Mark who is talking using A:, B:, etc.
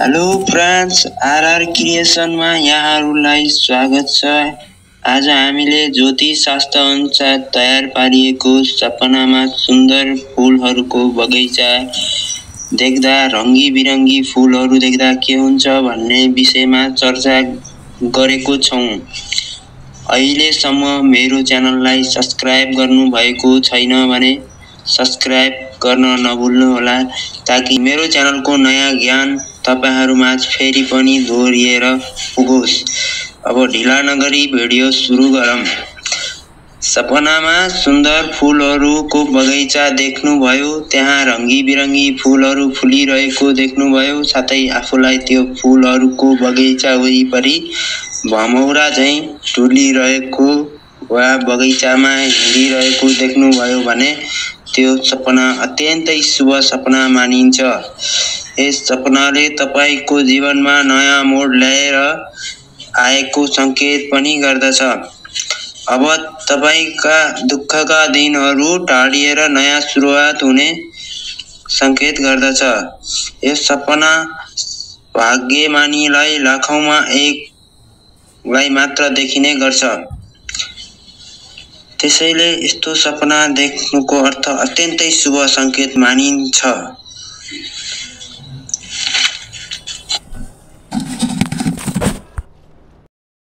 A: Hello friends, RR क्रिएसनमा यहाँहरूलाई स्वागत छ। आज हामीले ज्योतिष शास्त्र अनुसार तयार पारिएको सपनामा सुन्दर फुलहरूको बगैँचा देख्दा रङ्गी बिरङ्गी फुलहरू देख्दा के हुन्छ भन्ने विषयमा चर्चा गरेको छौं। अहिलेसम्म मेरो च्यानललाई सब्स्क्राइब गर्नु भएको छैन भने सब्स्क्राइब गर्न नभुल्नुहोला ताकि मेरो च्यानलको नयाँ ज्ञान तपाईहरुमाझ फेरि पनि दोहोरिएर पुगोस्। अब ढिला नगरी भिडियो सुरु गरौँ। सपनामा सुन्दर फुलहरूको बगैँचा देख्नुभयो, त्यहाँ रङ्गी बिरङ्गी फुलहरू फुलिरहेको देख्नुभयो, साथै आफूलाई त्यो फुलहरूको बगैँचा वरिपरि भमौरा झैं डुलिरहेको वा बगैँचामा हिँडिरहेको देख्नुभयो भने त्यो सपना अत्यन्तै शुभ सपना मानिन्छ। यस सपनाले तपाईको जीवनमा नयाँ मोड ल्याएर आएको संकेत पनि गर्दछ। अब तपाईका दुःखका दिनहरू टाढिएर नयाँ सुरुवात हुने संकेत गर्दछ। यस सपना भाग्यमानीलाई लाखौंमा एकलाई मात्र देखिने गर्छ। त्यसैले यस्तो सपना देख्नुको अर्थ अत्यन्तै शुभ संकेत मानिन्छ।